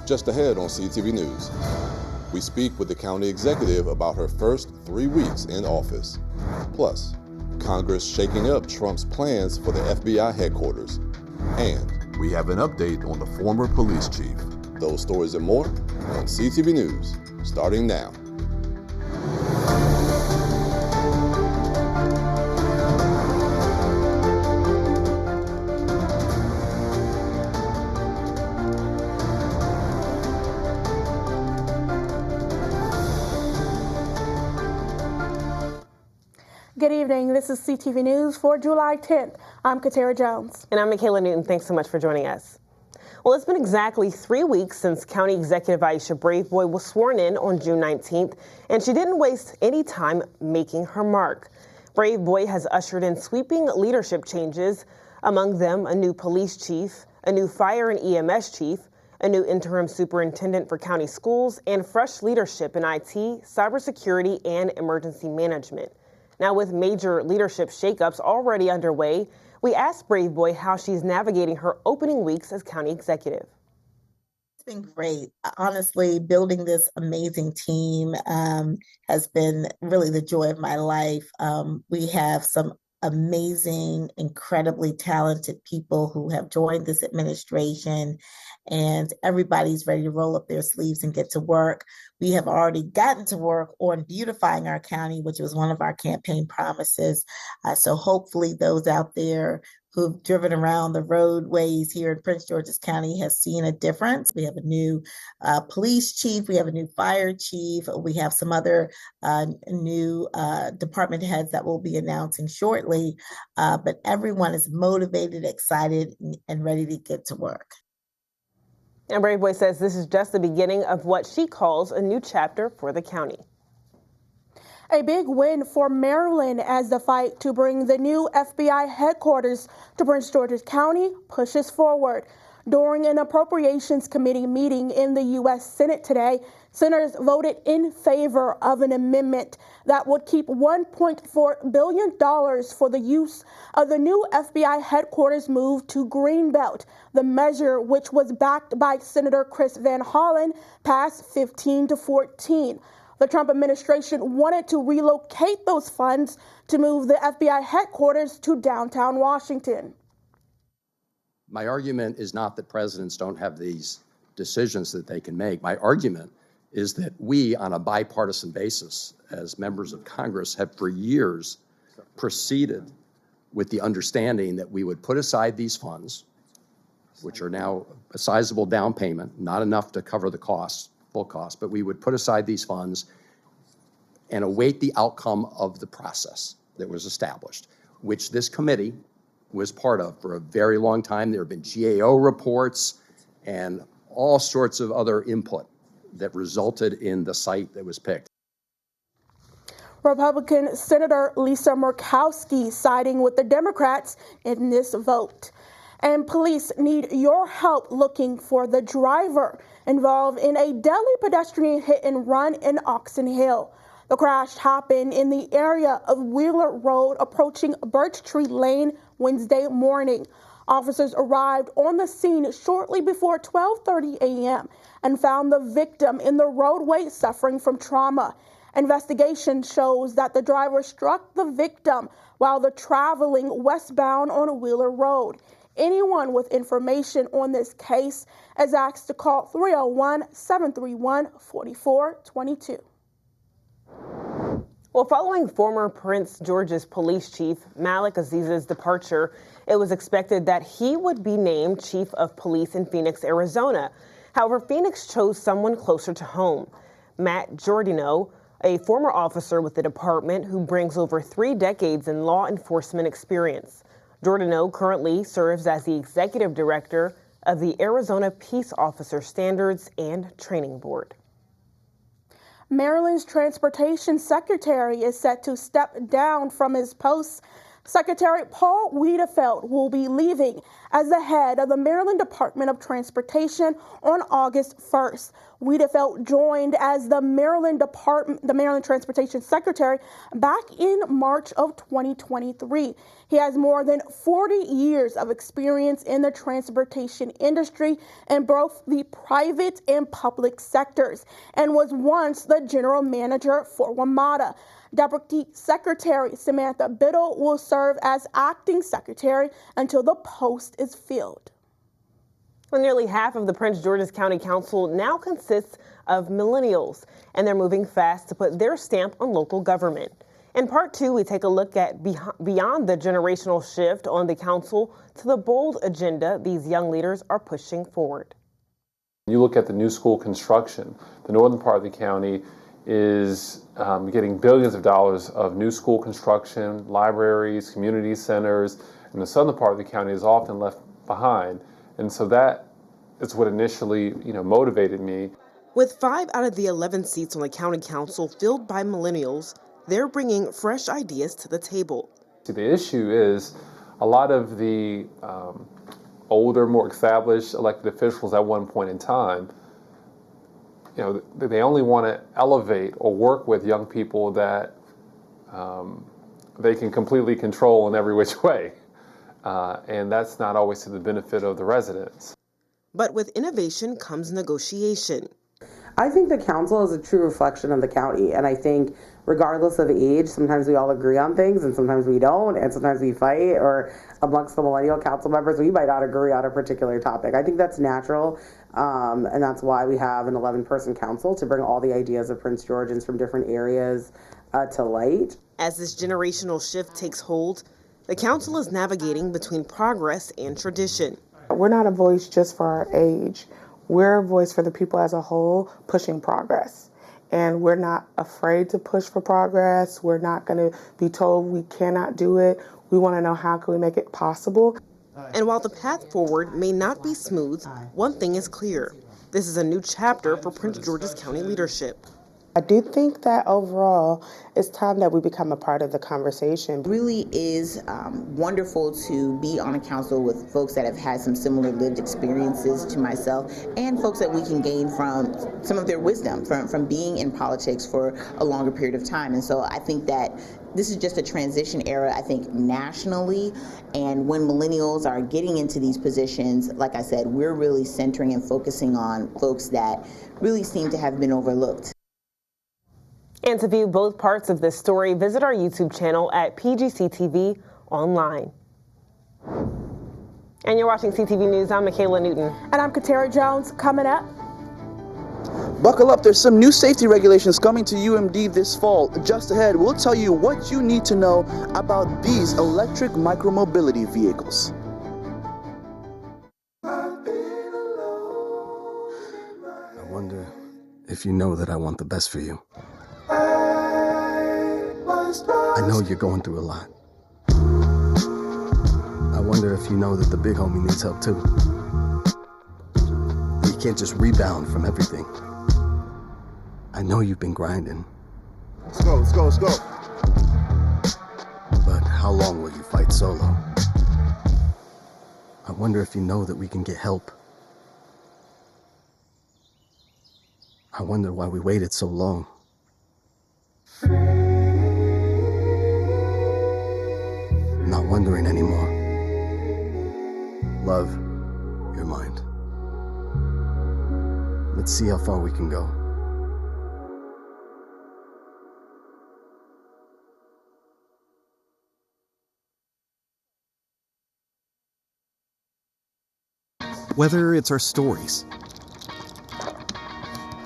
Just ahead on CTV News, we speak with the county executive about her first 3 weeks in office. Plus, Congress shaking up Trump's plans for the FBI headquarters. And we have an update on the former police chief. Those stories and more on CTV News, starting now. Good evening. This is CTV News for July 10th. I'm Katara Jones. And I'm Michaela Newton. Thanks so much for joining us. Well, it's been exactly 3 weeks since County Executive Aisha Braveboy was sworn in on June 19th, and she didn't waste any time making her mark. Braveboy has ushered in sweeping leadership changes, among them a new police chief, a new fire and EMS chief, a new interim superintendent for county schools, and fresh leadership in IT, cybersecurity, and emergency management. Now, with major leadership shakeups already underway, we asked Braveboy how she's navigating her opening weeks as county executive. It's been great. Honestly, building this amazing team has been really the joy of my life. We have some amazing, incredibly talented people who have joined this administration, and everybody's ready to roll up their sleeves and get to work. We have already gotten to work on beautifying our county, which was one of our campaign promises. So hopefully those out there who've driven around the roadways here in Prince George's County has seen a difference. We have a new police chief, we have a new fire chief, we have some other new department heads that we'll be announcing shortly, but everyone is motivated, excited, and ready to get to work. And Braveboy says this is just the beginning of what she calls a new chapter for the county. A big win for Maryland as the fight to bring the new FBI headquarters to Prince George's County pushes forward. During an Appropriations Committee meeting in the U.S. Senate today, senators voted in favor of an amendment that would keep $1.4 billion for the use of the new FBI headquarters move to Greenbelt. The measure, which was backed by Senator Chris Van Hollen, passed 15-14. The Trump administration wanted to relocate those funds to move the FBI headquarters to downtown Washington. My argument is not that presidents don't have these decisions that they can make. My argument is that we, on a bipartisan basis, as members of Congress, have for years proceeded with the understanding that we would put aside these funds, which are now a sizable down payment, not enough to cover the costs, full cost, but we would put aside these funds and await the outcome of the process that was established, which this committee was part of for a very long time. There have been GAO reports and all sorts of other input that resulted in the site that was picked. Republican Senator Lisa Murkowski siding with the Democrats in this vote. And police need your help looking for the driver involved in a deadly pedestrian hit and run in Oxon Hill. The crash happened in the area of Wheeler Road approaching Birch Tree Lane Wednesday morning. Officers arrived on the scene shortly before 12:30 a.m. and found the victim in the roadway suffering from trauma. Investigation shows that the driver struck the victim while traveling westbound on Wheeler Road. Anyone with information on this case is asked to call 301-731-4422. Well, following former Prince George's police chief Malik Aziz's departure, it was expected that he would be named chief of police in Phoenix, Arizona. However, Phoenix chose someone closer to home. Matt Giordino, a former officer with the department who brings over 3 decades in law enforcement experience. Giordino currently serves as the executive director of the Arizona Peace Officer Standards and Training Board. Maryland's Transportation Secretary is set to step down from his post. Secretary Paul Wiedefeld will be leaving as the head of the Maryland Department of Transportation on August 1st. Wiedefeld joined as the Maryland Transportation Secretary back in March of 2023. He has more than 40 years of experience in the transportation industry in both the private and public sectors, and was once the general manager for WMATA. Deputy Secretary Samantha Biddle will serve as acting secretary until the post is filled. Well, nearly half of the Prince George's County Council now consists of millennials, and they're moving fast to put their stamp on local government. In part two, we take a look at beyond the generational shift on the council to the bold agenda these young leaders are pushing forward. You look at the new school construction, the northern part of the county is getting billions of dollars of new school construction, libraries, community centers, and the southern part of the county is often left behind. And so that is what initially, motivated me. With 5 out of the 11 seats on the county council filled by millennials, they're bringing fresh ideas to the table. The issue is a lot of the older, more established elected officials at one point in time, they only want to elevate or work with young people that they can completely control in every which way. And that's not always to the benefit of the residents. But with innovation comes negotiation. I think the council is a true reflection of the county, and I think regardless of age, sometimes we all agree on things and sometimes we don't, and sometimes we fight, or amongst the millennial council members, we might not agree on a particular topic. I think that's natural, and that's why we have an 11-person council to bring all the ideas of Prince Georgians from different areas to light. As this generational shift takes hold, the council is navigating between progress and tradition. We're not a voice just for our age. We're a voice for the people as a whole, pushing progress. And we're not afraid to push for progress. We're not going to be told we cannot do it. We want to know how can we make it possible. And while the path forward may not be smooth, one thing is clear. This is a new chapter for Prince George's County leadership. I do think that overall, it's time that we become a part of the conversation. It really is wonderful to be on a council with folks that have had some similar lived experiences to myself, and folks that we can gain from some of their wisdom from being in politics for a longer period of time. And so I think that this is just a transition era, I think, nationally. And when millennials are getting into these positions, like I said, we're really centering and focusing on folks that really seem to have been overlooked. And to view both parts of this story, visit our YouTube channel at PGCTV online. And you're watching CTV News. I'm Michaela Newton. And I'm Katera Jones. Coming up. Buckle up, there's some new safety regulations coming to UMD this fall. Just ahead, we'll tell you what you need to know about these electric micromobility vehicles. I wonder if you know that I want the best for you. I know you're going through a lot. I wonder if you know that the big homie needs help too. You can't just rebound from everything. I know you've been grinding. Let's go. But how long will you fight solo? I wonder if you know that we can get help. I wonder why we waited so long. Not wondering anymore. Love, your mind. Let's see how far we can go. Whether it's our stories,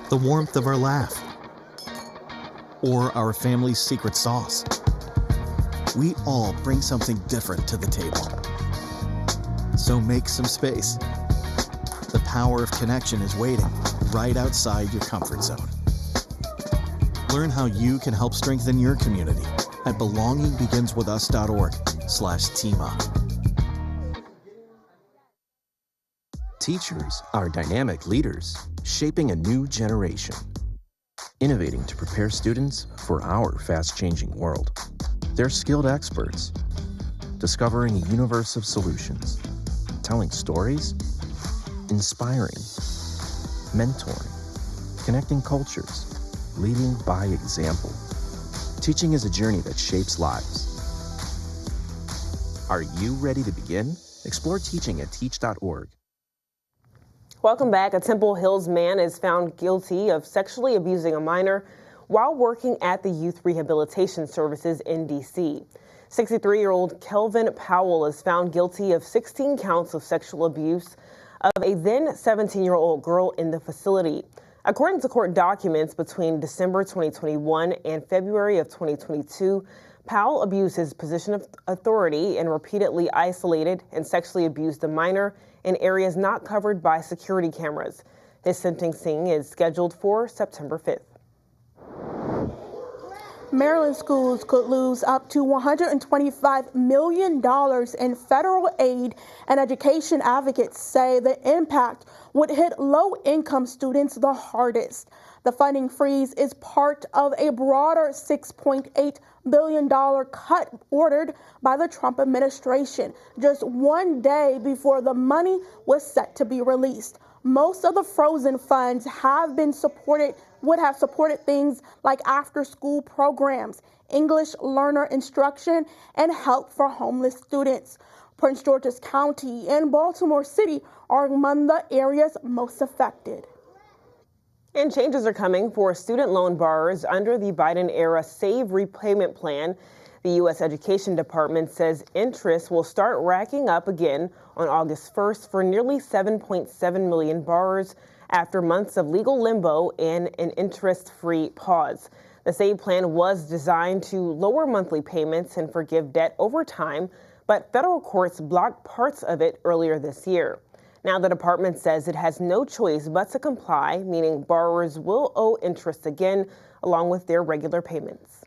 the warmth of our laugh, or our family's secret sauce, we all bring something different to the table. So make some space. The power of connection is waiting right outside your comfort zone. Learn how you can help strengthen your community at belongingbeginswithus.org/teamup. Teachers are dynamic leaders shaping a new generation, innovating to prepare students for our fast-changing world. They're skilled experts, discovering a universe of solutions, telling stories, inspiring, mentoring, connecting cultures, leading by example. Teaching is a journey that shapes lives. Are you ready to begin? Explore teaching at teach.org. Welcome back. A Temple Hills man is found guilty of sexually abusing a minor while working at the Youth Rehabilitation Services in D.C. 63-year-old Kelvin Powell is found guilty of 16 counts of sexual abuse of a then 17-year-old girl in the facility. According to court documents, between December 2021 and February of 2022, Powell abused his position of authority and repeatedly isolated and sexually abused the minor in areas not covered by security cameras. His sentencing is scheduled for September 5th. Maryland schools could lose up to $125 million in federal aid, and education advocates say the impact would hit low-income students the hardest. The funding freeze is part of a broader $6.8 billion cut ordered by the Trump administration just one day before the money was set to be released. Most of the frozen funds would have supported things like after-school programs, English learner instruction, and help for homeless students. Prince George's County and Baltimore City are among the areas most affected. And changes are coming for student loan borrowers under the Biden-era SAVE repayment plan. The U.S. Education Department says interest will start racking up again on August 1st for nearly 7.7 million borrowers after months of legal limbo and an interest-free pause. The SAVE plan was designed to lower monthly payments and forgive debt over time, but federal courts blocked parts of it earlier this year. Now the department says it has no choice but to comply, meaning borrowers will owe interest again along with their regular payments.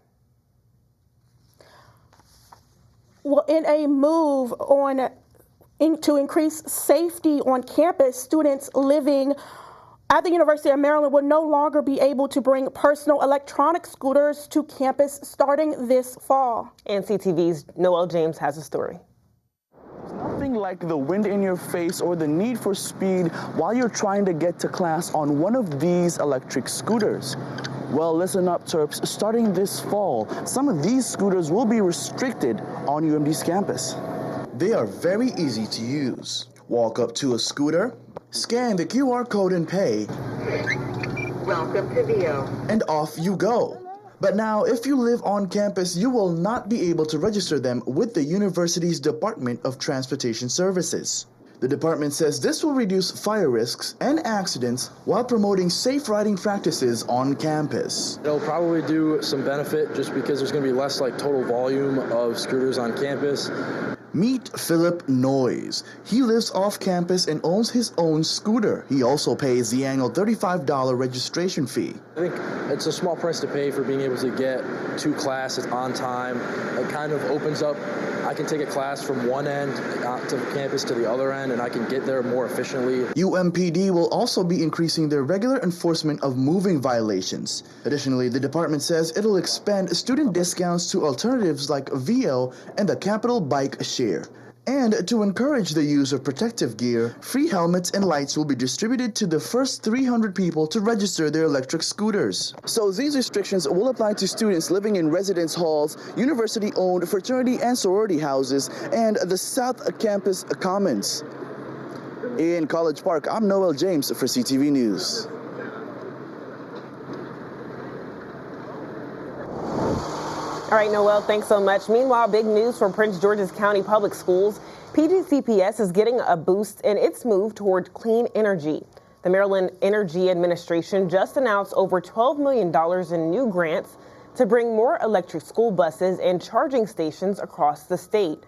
Well, in a move to increase safety on campus, students living at the University of Maryland will no longer be able to bring personal electronic scooters to campus starting this fall. And CTV's Noel James has a story. Nothing like the wind in your face or the need for speed while you're trying to get to class on one of these electric scooters. Well, listen up, Terps. Starting this fall, some of these scooters will be restricted on UMD's campus. They are very easy to use. Walk up to a scooter, scan the QR code and pay. Welcome to VO. And off you go. But now, if you live on campus, you will not be able to register them with the university's Department of Transportation Services. The department says this will reduce fire risks and accidents while promoting safe riding practices on campus. It'll probably do some benefit just because there's going to be less total volume of scooters on campus. Meet Philip Noyes. He lives off campus and owns his own scooter. He also pays the annual $35 registration fee. I think it's a small price to pay for being able to get to classes on time. It kind of opens up, I can take a class from one end to the campus to the other end, and I can get there more efficiently. UMPD will also be increasing their regular enforcement of moving violations. Additionally, the department says it'll expand student discounts to alternatives like VO and the Capital Bike Share. And to encourage the use of protective gear, free helmets and lights will be distributed to the first 300 people to register their electric scooters. So these restrictions will apply to students living in residence halls, university-owned fraternity and sorority houses, and the South Campus Commons. In College Park, I'm Noel James for CTV News. All right, Noel, thanks so much. Meanwhile, big news from Prince George's County Public Schools. PGCPS is getting a boost in its move toward clean energy. The Maryland Energy Administration just announced over $12 million in new grants to bring more electric school buses and charging stations across the state.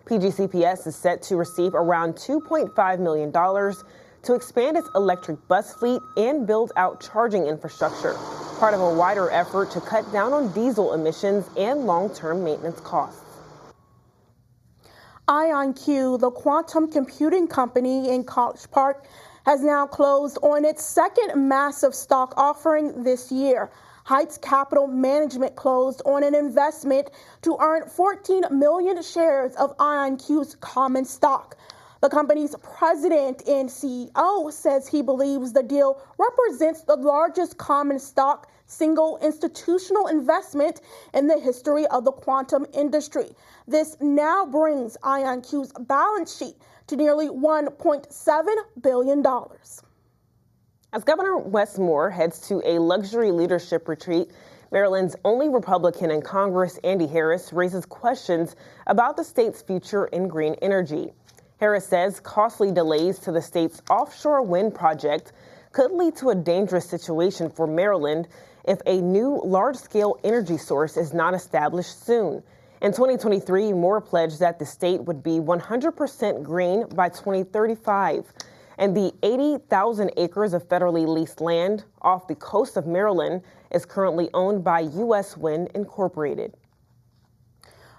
PGCPS is set to receive around $2.5 million to expand its electric bus fleet and build out charging infrastructure, part of a wider effort to cut down on diesel emissions and long-term maintenance costs. IonQ, the quantum computing company in College Park, has now closed on its second massive stock offering this year. Heights Capital Management closed on an investment to earn 14 million shares of IonQ's common stock. The company's president and CEO says he believes the deal represents the largest common stock single institutional investment in the history of the quantum industry. This now brings IonQ's balance sheet to nearly $1.7 billion. As Governor Wes Moore heads to a luxury leadership retreat, Maryland's only Republican in Congress, Andy Harris, raises questions about the state's future in green energy. Harris says costly delays to the state's offshore wind project could lead to a dangerous situation for Maryland if a new large-scale energy source is not established soon. In 2023, Moore pledged that the state would be 100% green by 2035. And the 80,000 acres of federally leased land off the coast of Maryland is currently owned by U.S. Wind Incorporated.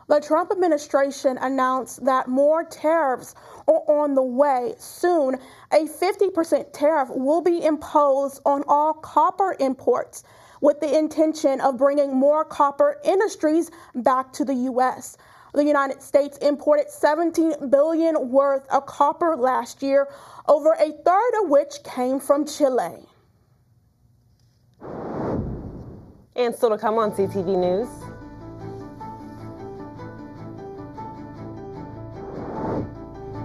The Trump administration announced that more tariffs are on the way. Soon, a 50% tariff will be imposed on all copper imports, with the intention of bringing more copper industries back to the U.S. The United States imported $17 billion worth of copper last year, over a third of which came from Chile. And still to come on CTV News.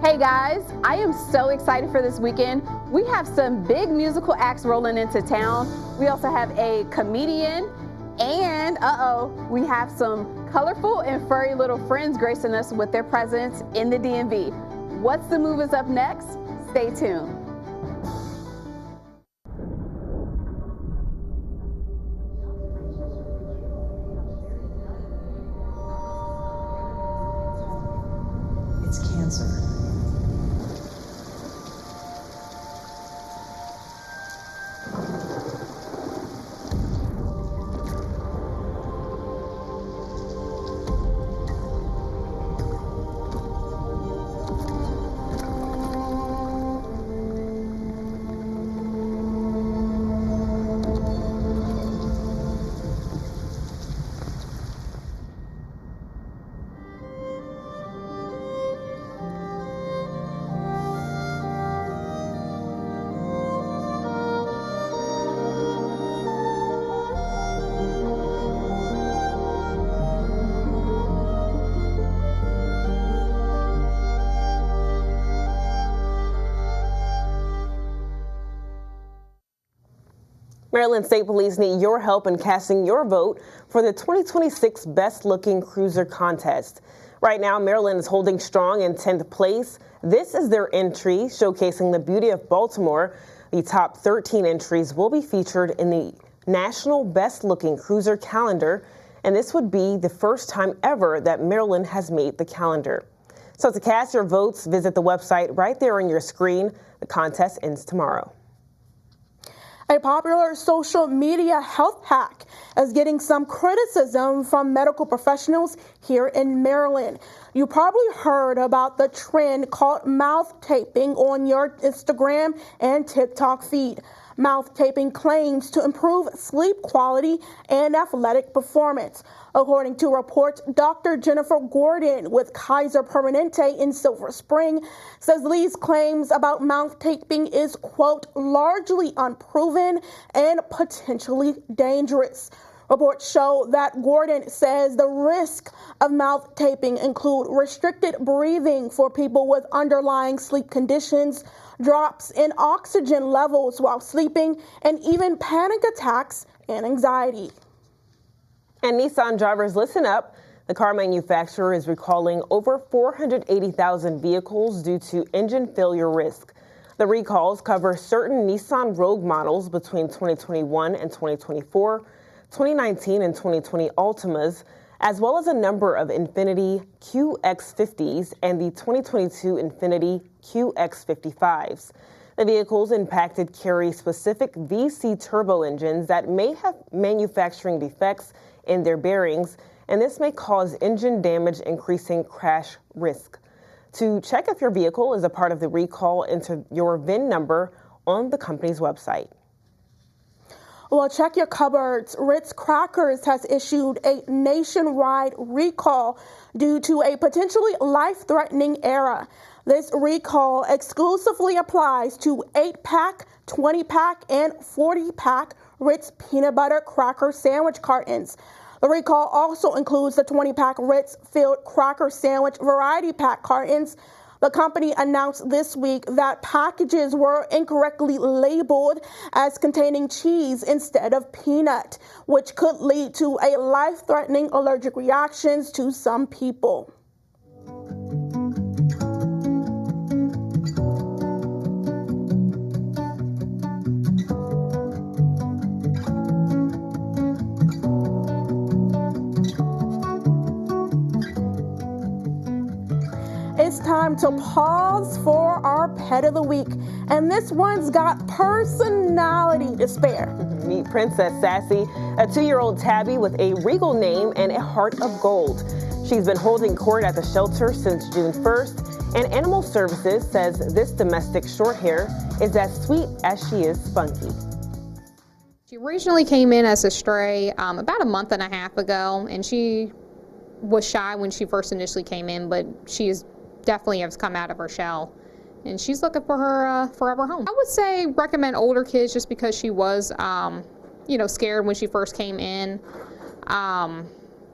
Hey guys, I am so excited for this weekend. We have some big musical acts rolling into town. We also have a comedian and, we have some colorful and furry little friends gracing us with their presence in the DMV. What's the move is up next? Stay tuned. It's cancer. Maryland State Police need your help in casting your vote for the 2026 Best Looking Cruiser contest. Right now, Maryland is holding strong in 10th place. This is their entry showcasing the beauty of Baltimore. The top 13 entries will be featured in the National Best Looking Cruiser calendar, and this would be the first time ever that Maryland has made the calendar. So to cast your votes, visit the website right there on your screen. The contest ends tomorrow. A popular social media health hack is getting some criticism from medical professionals here in Maryland. You probably heard about the trend called mouth taping on your Instagram and TikTok feed. Mouth taping claims to improve sleep quality and athletic performance. According to reports, Dr. Jennifer Gordon with Kaiser Permanente in Silver Spring says these claims about mouth taping is, quote, largely unproven and potentially dangerous. Reports show that Gordon says the risk of mouth taping include restricted breathing for people with underlying sleep conditions, drops in oxygen levels while sleeping, and even panic attacks and anxiety. And Nissan drivers, listen up. The car manufacturer is recalling over 480,000 vehicles due to engine failure risk. The recalls cover certain Nissan Rogue models between 2021 and 2024, 2019 and 2020 Altimas, as well as a number of Infiniti QX50s and the 2022 Infiniti QX55s. The vehicles impacted carry specific VC turbo engines that may have manufacturing defects in their bearings, and this may cause engine damage, increasing crash risk. To check if your vehicle is a part of the recall, enter your VIN number on the company's website. Well, check your cupboards. Ritz Crackers has issued a nationwide recall due to a potentially life-threatening error. This recall exclusively applies to 8-pack, 20-pack, and 40-pack Ritz peanut butter cracker sandwich cartons. The recall also includes the 20-pack Ritz filled cracker sandwich variety pack cartons. The company announced this week that packages were incorrectly labeled as containing cheese instead of peanut, which could lead to a life-threatening allergic reactions to some people. It's time to pause for our pet of the week, and this one's got personality to spare. Meet Princess Sassy, a 2-year-old tabby with a regal name and a heart of gold. She's been holding court at the shelter since June 1st, and Animal Services says this domestic shorthair is as sweet as she is spunky. She originally came in as a stray about a month and a half ago, and she was shy when she first initially came in, but she is definitely has come out of her shell, and she's looking for her forever home. I would say recommend older kids just because she was, scared when she first came in.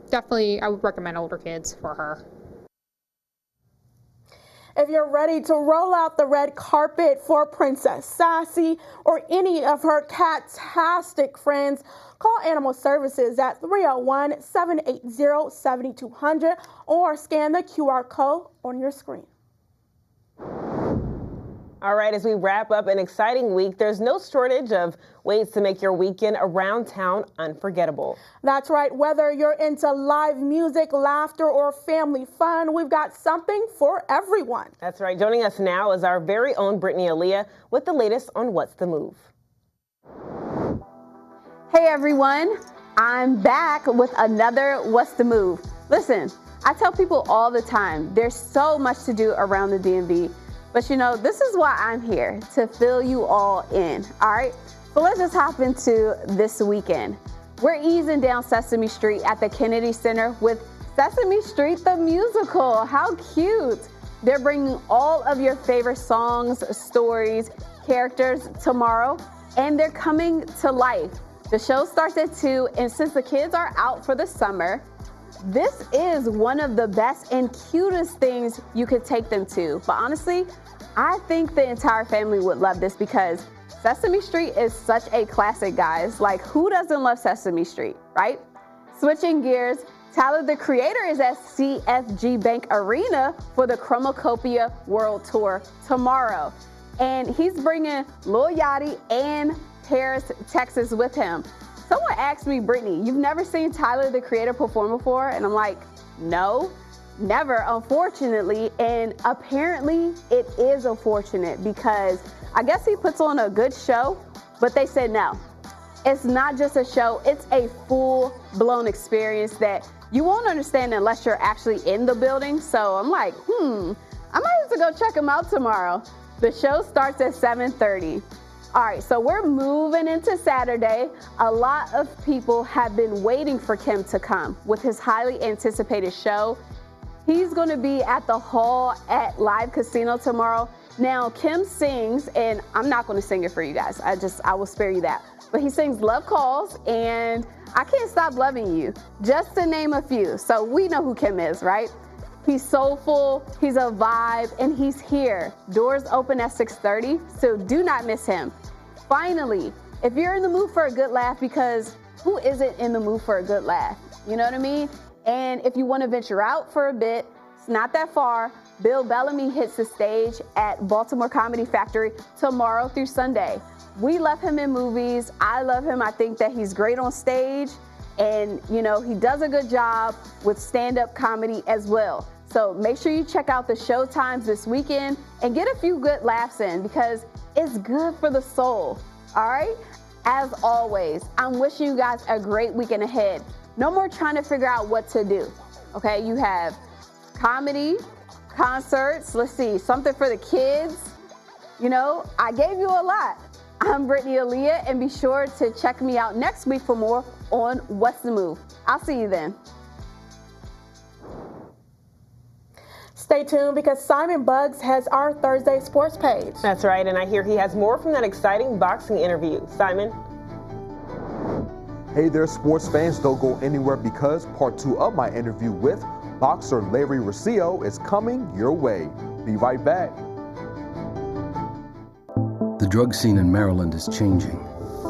Definitely, I would recommend older kids for her. If you're ready to roll out the red carpet for Princess Sassy or any of her cat-tastic friends, call Animal Services at 301-780-7200 or scan the QR code on your screen. All right, as we wrap up an exciting week, there's no shortage of ways to make your weekend around town unforgettable. That's right. Whether you're into live music, laughter, or family fun, we've got something for everyone. That's right. Joining us now is our very own Brittany Aaliyah with the latest on What's the Move. Hey everyone, I'm back with another What's the Move. Listen, I tell people all the time, there's so much to do around the DMV. But this is why I'm here, to fill you all in, all right? So let's just hop into this weekend. We're easing down Sesame Street at the Kennedy Center with Sesame Street the Musical. How cute. They're bringing all of your favorite songs, stories, characters tomorrow, and they're coming to life. The show starts at 2, and since the kids are out for the summer, this is one of the best and cutest things you could take them to. But honestly, I think the entire family would love this because Sesame Street is such a classic, guys. Like, who doesn't love Sesame Street, right? Switching gears, Tyler, the Creator, is at CFG Bank Arena for the Chromacopia World Tour tomorrow. And he's bringing Lil Yachty and Paris, Texas with him. Someone asked me, Brittany, you've never seen Tyler, the Creator, perform before? And I'm like, no, never, unfortunately. And apparently it is unfortunate because I guess he puts on a good show, but they said no. It's not just a show, it's a full-blown experience that you won't understand unless you're actually in the building. So I'm like, I might have to go check him out tomorrow. The show starts at 7:30. All right, so we're moving into Saturday. A lot of people have been waiting for Kim to come with his highly anticipated show. He's going to be at the Hall at Live Casino tomorrow. Now, Kim sings, and I'm not going to sing it for you guys. I will spare you that. But he sings Love Calls and I Can't Stop Loving You, just to name a few. So we know who Kim is, right? He's soulful, he's a vibe, and he's here. Doors open at 6:30, so do not miss him. Finally, if you're in the mood for a good laugh, because who isn't in the mood for a good laugh? You know what I mean? And if you want to venture out for a bit, it's not that far. Bill Bellamy hits the stage at Baltimore Comedy Factory tomorrow through Sunday. We love him in movies. I love him. I think that he's great on stage. And, he does a good job with stand-up comedy as well. So make sure you check out the show times this weekend and get a few good laughs in because it's good for the soul, all right? As always, I'm wishing you guys a great weekend ahead. No more trying to figure out what to do, okay? You have comedy, concerts, let's see, something for the kids. I gave you a lot. I'm Brittany Aaliyah, and be sure to check me out next week for more on What's the Move. I'll see you then. Stay tuned because Simon Buggs has our Thursday sports page. That's right, and I hear he has more from that exciting boxing interview. Simon? Hey there, sports fans. Don't go anywhere because part 2 of my interview with boxer Larry Rosillo is coming your way. Be right back. The drug scene in Maryland is changing.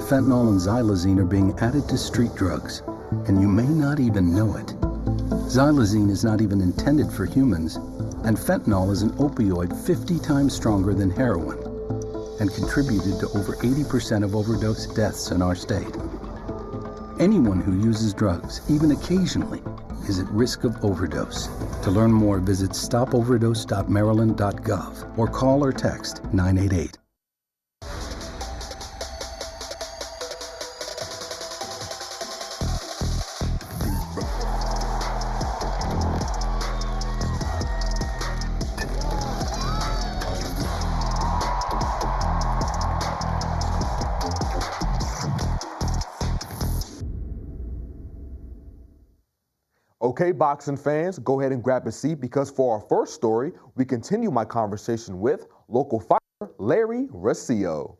Fentanyl and xylazine are being added to street drugs, and you may not even know it. Xylazine is not even intended for humans, and fentanyl is an opioid 50 times stronger than heroin and contributed to over 80% of overdose deaths in our state. Anyone who uses drugs, even occasionally, is at risk of overdose. To learn more, visit stopoverdose.maryland.gov or call or text 988. Okay, boxing fans, go ahead and grab a seat because for our first story, we continue my conversation with local fighter Larry Rosillo.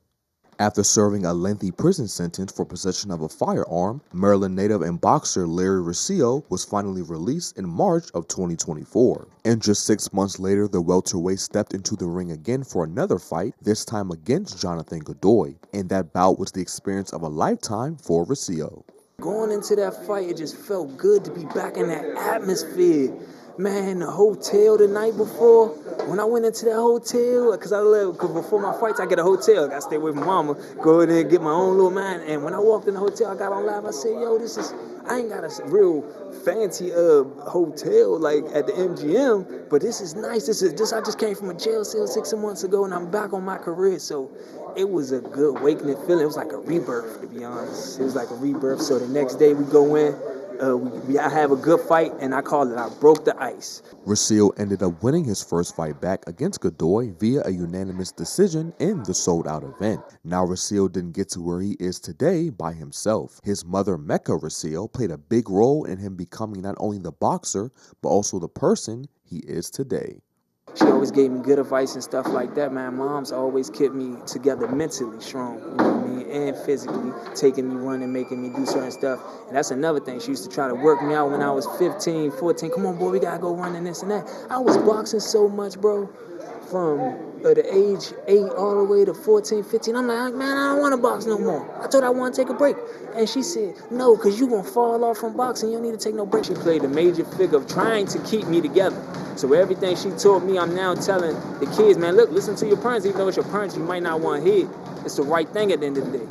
After serving a lengthy prison sentence for possession of a firearm, Maryland native and boxer Larry Rosillo was finally released in March of 2024. And just 6 months later, the welterweight stepped into the ring again for another fight, this time against Jonathan Godoy. And that bout was the experience of a lifetime for Rosillo. Going into that fight, it just felt good to be back in that atmosphere. Man, the hotel the night before, when I went into that hotel, because before my fights, I get a hotel. I got to stay with my mama, go in there and get my own little man. And when I walked in the hotel, I got on live, I said, yo, I ain't got a real fancy hotel like at the MGM, but this is nice. I just came from a jail cell 6 months ago, and I'm back on my career. So it was a good awakening feeling. It was like a rebirth, to be honest. It was like a rebirth. So the next day we go in, I have a good fight, and I call it I broke the ice. Rosillo ended up winning his first fight back against Godoy via a unanimous decision in the sold-out event. Now Rosillo didn't get to where he is today by himself. His mother, Mecca Rosillo, played a big role in him becoming not only the boxer, but also the person he is today. She always gave me good advice and stuff like that, man. Mom's always kept me together mentally strong, you know what I mean, and physically, taking me running, making me do certain stuff. And that's another thing. She used to try to work me out when I was 15, 14. Come on, boy, we got to go running this and that. I was boxing so much, bro, from the age 8 all the way to 14, 15. I'm like, man, I don't want to box no more. I told her I want to take a break. And she said, no, because you're going to fall off from boxing. You don't need to take no break. She played a major figure of trying to keep me together. So everything she taught me, I'm now telling the kids, man, look, listen to your parents. Even though it's your parents, you might not want to hear. It's the right thing at the end of the day.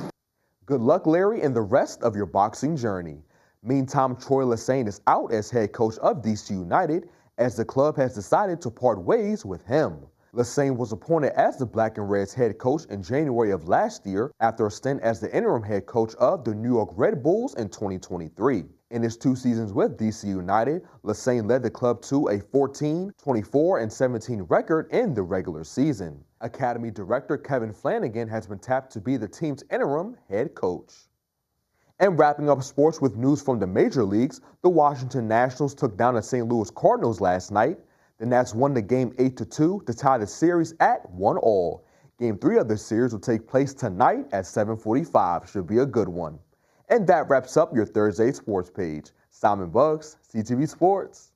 Good luck, Larry, in the rest of your boxing journey. Meantime, Troy Lesane is out as head coach of DC United as the club has decided to part ways with him. Lesane was appointed as the Black and Reds head coach in January of last year after a stint as the interim head coach of the New York Red Bulls in 2023. In his 2 seasons with DC United, Lesane led the club to a 14, 24, and 17 record in the regular season. Academy director Kevin Flanagan has been tapped to be the team's interim head coach. And wrapping up sports with news from the major leagues, the Washington Nationals took down the St. Louis Cardinals last night. The Nats won the game 8-2 to tie the series at 1-1. Game 3 of the series will take place tonight at 7:45. Should be a good one. And that wraps up your Thursday sports page. Simon Buggs, CTV Sports.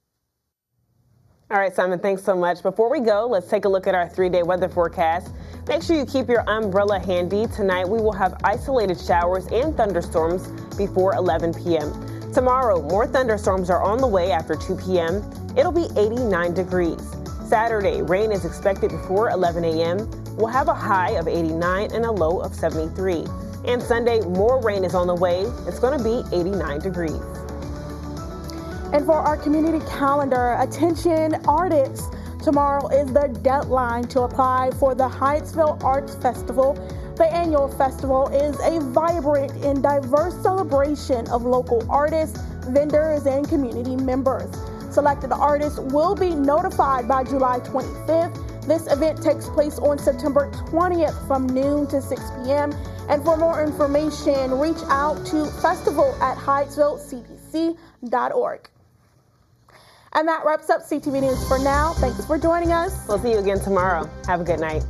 All right, Simon, thanks so much. Before we go, let's take a look at our 3-day weather forecast. Make sure you keep your umbrella handy. Tonight, we will have isolated showers and thunderstorms before 11 p.m. Tomorrow, more thunderstorms are on the way after 2 p.m. It'll be 89 degrees. Saturday, rain is expected before 11 a.m. We'll have a high of 89 and a low of 73. And Sunday, more rain is on the way. It's going to be 89 degrees. And for our community calendar, attention artists. Tomorrow is the deadline to apply for the Hyattsville Arts Festival. The annual festival is a vibrant and diverse celebration of local artists, vendors, and community members. Selected artists will be notified by July 25th. This event takes place on September 20th from noon to 6 p.m. And for more information, reach out to festival@hyattsvillecdc.org. And that wraps up CTV News for now. Thanks for joining us. We'll see you again tomorrow. Have a good night.